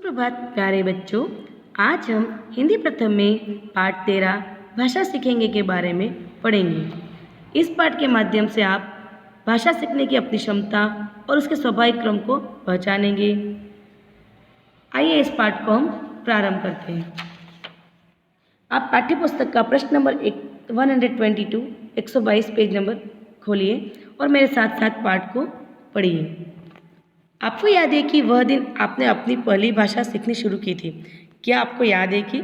सुप्रभात प्यारे बच्चों। आज हम हिंदी प्रथम में पाठ 13 भाषा सीखेंगे के बारे में पढ़ेंगे। इस पाठ के माध्यम से आप भाषा सीखने की अपनी क्षमता और उसके स्वाभाविक क्रम को पहचानेंगे। आइए इस पाठ को हम प्रारंभ करते हैं। आप पाठ्य पुस्तक का प्रश्न नंबर 122 122 पेज नंबर खोलिए और मेरे साथ साथ पाठ को पढ़िए। आपको याद है कि वह दिन आपने अपनी पहली भाषा सीखनी शुरू की थी? क्या आपको याद है कि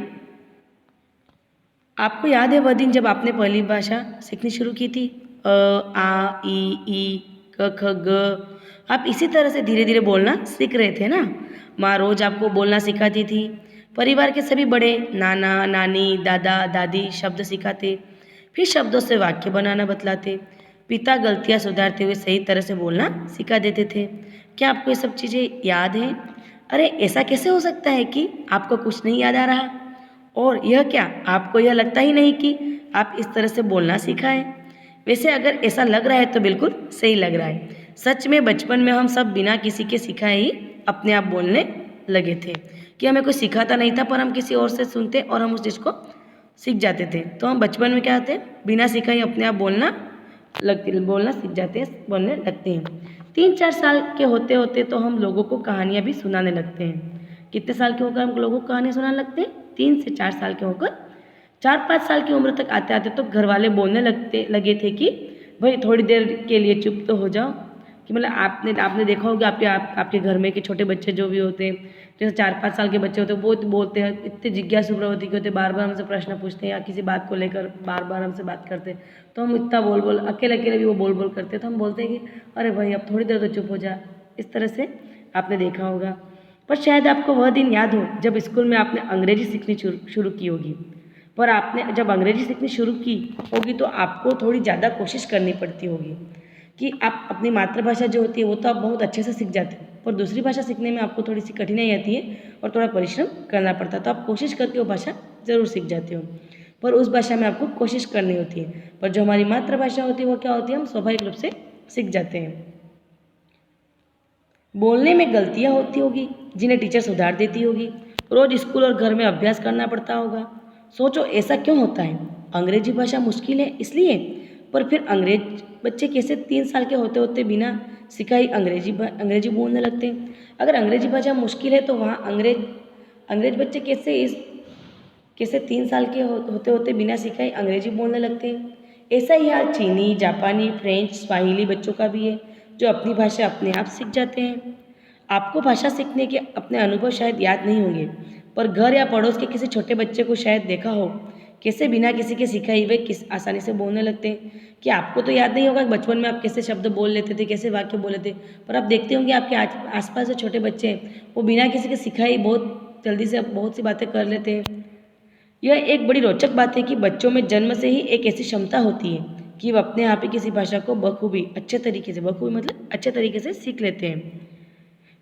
आपको याद है वह दिन जब आपने पहली भाषा सीखनी शुरू की थी? अ, आ, ई, क, ख, ग। आप इसी तरह से धीरे धीरे बोलना सीख रहे थे ना। माँ रोज आपको बोलना सिखाती थी। परिवार के सभी बड़े, नाना नानी, दादा दादी शब्द सिखाते, फिर शब्दों से वाक्य बनाना बतलाते। पिता गलतियाँ सुधारते हुए सही तरह से बोलना सिखा देते थे। क्या आपको ये सब चीज़ें याद हैं? अरे ऐसा कैसे हो सकता है कि आपको कुछ नहीं याद आ रहा? और यह क्या, आपको यह लगता ही नहीं कि आप इस तरह से बोलना सीखा है? वैसे अगर ऐसा लग रहा है तो बिल्कुल सही लग रहा है। सच में बचपन में हम सब बिना किसी के सिखाए ही अपने आप बोलने लगे थे कि हमें कोई सिखाता नहीं था, पर हम किसी और से सुनते और हम उस चीज़ को सीख जाते थे। तो हम बचपन में क्या होते हैं, बिना सिखाए ही अपने आप बोलना सीख जाते हैं, बोलने लगते हैं। 3-4 साल के होते होते तो हम लोगों को कहानियाँ भी सुनाने लगते हैं। कितने साल के होकर हम लोगों को कहानियाँ सुनाने लगते हैं? 3 से 4 साल के होकर। 4-5 साल की उम्र तक आते आते तो घर वाले बोलने लगे थे कि भाई थोड़ी देर के लिए चुप तो हो जाओ। कि मतलब आपने देखा होगा आपके घर में कि छोटे बच्चे जो भी होते हैं, जैसे 4-5 साल के बच्चे होते हैं, वो बोलते हैं, इतने जिज्ञासु प्रवृत्ति के होते हैं, बार बार हमसे प्रश्न पूछते हैं या किसी बात को लेकर बार बार हमसे बात करते हैं। तो हम इतना बोल अकेले अकेले भी वो बोल करते हैं, तो हम बोलते हैं कि अरे भाई अब थोड़ी देर तो चुप हो जा। इस तरह से आपने देखा होगा। पर शायद आपको वह दिन याद हो जब स्कूल में आपने अंग्रेजी सीखनी शुरू की होगी। पर आपने जब अंग्रेजी सीखनी शुरू की होगी तो आपको थोड़ी ज़्यादा कोशिश करनी पड़ती होगी कि आप अपनी मातृभाषा जो होती है वो तो आप बहुत अच्छे से सीख जाते हो, पर दूसरी भाषा सीखने में आपको थोड़ी सी कठिनाई आती है और थोड़ा परिश्रम करना पड़ता है। तो आप कोशिश करके वो भाषा ज़रूर सीख जाते हो, पर उस भाषा में आपको कोशिश करनी होती है। पर जो हमारी मातृभाषा होती है वो क्या होती है, हम स्वाभाविक रूप से सीख जाते हैं। बोलने में गलतियाँ होती होगी जिन्हें टीचर सुधार देती होगी। रोज स्कूल और घर में अभ्यास करना पड़ता होगा। सोचो ऐसा क्यों होता है? अंग्रेजी भाषा मुश्किल है इसलिए? पर फिर अंग्रेज बच्चे कैसे 3 साल के होते होते बिना सिखाई अंग्रेजी बोलने लगते हैं? अगर अंग्रेजी भाषा मुश्किल है तो वहाँ अंग्रेज बच्चे कैसे 3 साल के होते होते बिना सिखाई अंग्रेजी बोलने लगते हैं? ऐसा ही हाल चीनी, जापानी, फ्रेंच, स्वाहिली बच्चों का भी है, जो अपनी भाषा अपने आप सीख जाते हैं। आपको भाषा सीखने के अपने अनुभव शायद याद नहीं होंगे, पर घर या पड़ोस के किसी छोटे बच्चे को शायद देखा हो कैसे बिना किसी के सिखाए हुए किस आसानी से बोलने लगते हैं। कि आपको तो याद नहीं होगा कि बचपन में आप कैसे शब्द बोल लेते थे, कैसे वाक्य बोले थे, पर आप देखते होंगे आपके आसपास जो छोटे बच्चे हैं वो बिना किसी के सिखाए बहुत जल्दी से बहुत सी बातें कर लेते हैं। यह एक बड़ी रोचक बात है कि बच्चों में जन्म से ही एक ऐसी क्षमता होती है कि वह अपने आप ही किसी भाषा को बखूबी मतलब अच्छे तरीके से सीख लेते हैं,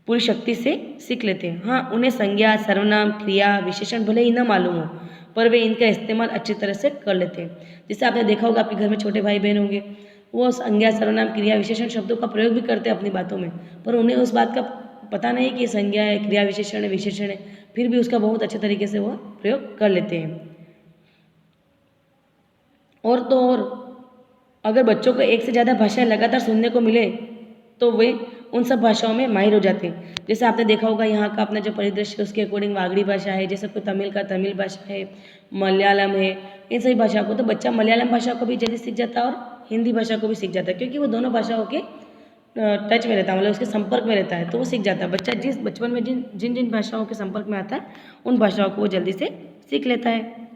पूरी शक्ति से सीख लेते हैं। हाँ, उन्हें संज्ञा, सर्वनाम, क्रिया, विशेषण भले ही न मालूम हो, पर वे इनका इस्तेमाल अच्छी तरह से कर लेते हैं। जैसे आपने देखा होगा आपके घर में छोटे भाई बहन होंगे, वो संज्ञा, सर्वनाम, क्रिया, विशेषण शब्दों का प्रयोग भी करते हैं अपनी बातों में, पर उन्हें उस बात का पता नहीं कि संज्ञा है, क्रिया विशेषण है, फिर भी उसका बहुत अच्छे तरीके से वह प्रयोग कर लेते हैं। और तो और अगर बच्चों को एक से ज़्यादा भाषाएं लगातार सुनने को मिले तो वे उन सब भाषाओं में माहिर हो जाते हैं। जैसे आपने देखा होगा यहाँ का अपना जो परिदृश्य है उसके अकॉर्डिंग वागड़ी भाषा है, जैसे कोई तमिल का तमिल भाषा है, मलयालम है, इन सभी भाषाओं को तो बच्चा मलयालम भाषा को भी जल्दी सीख जाता है और हिंदी भाषा को भी सीख जाता है, क्योंकि वो दोनों भाषाओं के टच में रहता है, मतलब उसके संपर्क में रहता है, तो वो सीख जाता है। बच्चा जिस बचपन में जिन जिन भाषाओं के संपर्क में आता है उन भाषाओं को वो जल्दी से सीख लेता है।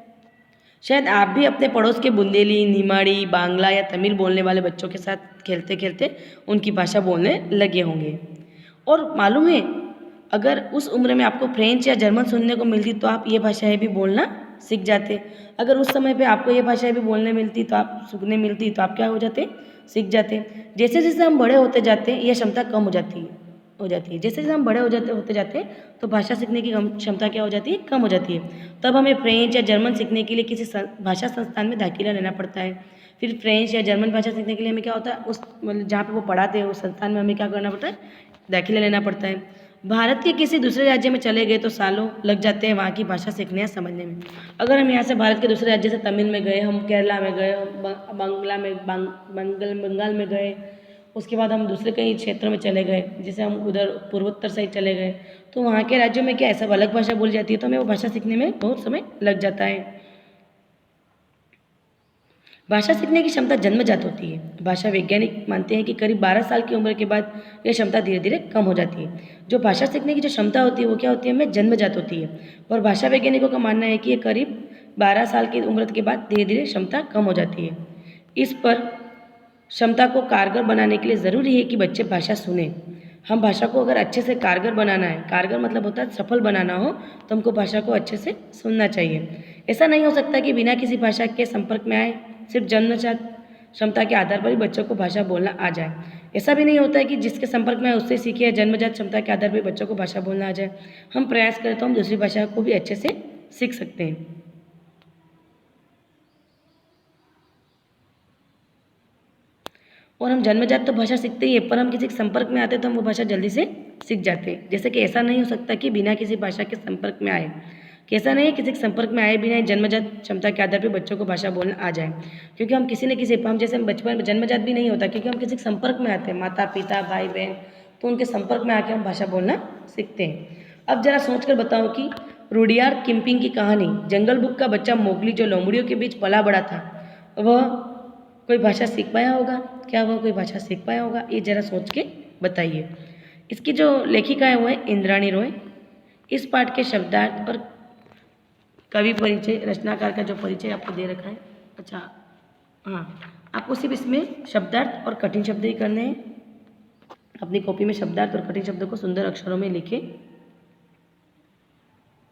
शायद आप भी अपने पड़ोस के बुंदेली, निमाड़ी, बांग्ला या तमिल बोलने वाले बच्चों के साथ खेलते खेलते उनकी भाषा बोलने लगे होंगे। और मालूम है, अगर उस उम्र में आपको फ्रेंच या जर्मन सुनने को मिलती तो आप ये भाषाएं भी बोलना सीख जाते। अगर उस समय पे आपको ये भाषाएं भी बोलने मिलती तो आप सुनने मिलती तो आप क्या हो जाते, सीख जाते। जैसे जैसे हम बड़े होते जाते हैं यह क्षमता कम हो जाती है। जैसे जैसे हम बड़े होते जाते हैं तो भाषा सीखने की क्षमता क्या हो जाती है, कम हो जाती है। तब हमें फ्रेंच या जर्मन सीखने के लिए किसी भाषा संस्थान में दाखिला लेना पड़ता है। फिर फ्रेंच या जर्मन भाषा सीखने के लिए हमें क्या होता है, उस मतलब जहाँ पे वो पढ़ाते हैं उस संस्थान में हमें क्या करना पड़ता है, दाखिला लेना पड़ता है। भारत के किसी दूसरे राज्य में चले गए तो सालों लग जाते हैं वहाँ की भाषा सीखने या समझने में। अगर हम यहाँ से भारत के दूसरे राज्य से तमिल में गए, हम केरला में गए, हम बंगला में बंगाल में गए, उसके बाद हम दूसरे कई क्षेत्रों में चले गए, जैसे हम उधर पूर्वोत्तर साइड चले गए, तो वहाँ के राज्यों में क्या है, सब अलग भाषा बोली जाती है, तो हमें वो भाषा सीखने में बहुत समय लग जाता है। भाषा सीखने की क्षमता जन्मजात होती है। भाषा वैज्ञानिक मानते हैं कि करीब 12 साल की उम्र के बाद यह क्षमता धीरे धीरे कम हो जाती है। जो भाषा सीखने की जो क्षमता होती है वो क्या होती है, हमें जन्मजात होती है। और भाषा वैज्ञानिकों का मानना है कि ये करीब 12 साल की उम्र के बाद धीरे धीरे क्षमता कम हो जाती है। इस पर क्षमता को कारगर बनाने के लिए ज़रूरी है कि बच्चे भाषा सुने। हम भाषा को अगर अच्छे से कारगर बनाना है, कारगर मतलब होता है सफल बनाना हो, तो हमको भाषा को अच्छे से सुनना चाहिए। ऐसा नहीं हो सकता कि बिना किसी भाषा के संपर्क में आए, सिर्फ जन्मजात क्षमता के आधार पर ही बच्चों को भाषा बोलना आ जाए। ऐसा भी नहीं होता है कि जिसके संपर्क में आए उससे सीखे, या जन्मजात क्षमता के आधार पर बच्चों को भाषा बोलना आ जाए। हम प्रयास करें तो हम दूसरी भाषा को भी अच्छे से सीख सकते हैं। और हम जन्मजात तो भाषा सीखते ही है, पर हम किसी के संपर्क में आते हैं तो हम वो भाषा जल्दी से सीख जाते हैं। जैसे कि ऐसा नहीं हो सकता कि बिना किसी भाषा के संपर्क में आए, कि ऐसा नहीं है किसी के संपर्क में आए बिना जन्मजात क्षमता के आधार पर बच्चों को भाषा बोलना आ जाए, क्योंकि हम किसी न किसी, हम जैसे हम बचपन में जन्मजात भी नहीं होता, क्योंकि हम किसी के संपर्क में आते हैं, माता पिता भाई बहन, तो उनके संपर्क में आके हम भाषा बोलना सीखते हैं। अब जरा सोच कर बताओ कि रुडियार्ड किपलिंग की कहानी जंगल बुक का बच्चा मोगली जो लोमड़ियों के बीच पला बड़ा था, वह कोई भाषा सीख पाया होगा? क्या वह कोई भाषा सीख पाया होगा? ये जरा सोच के बताइए। इसकी जो लेखिका है वो है इंद्राणी रॉय। इस पाठ के शब्दार्थ और कवि परिचय, रचनाकार का जो परिचय आपको दे रखा है, अच्छा हाँ, आपको सिर्फ इसमें शब्दार्थ और कठिन शब्द ही करने हैं। अपनी कॉपी में शब्दार्थ और कठिन शब्दों को सुंदर अक्षरों में लिखें।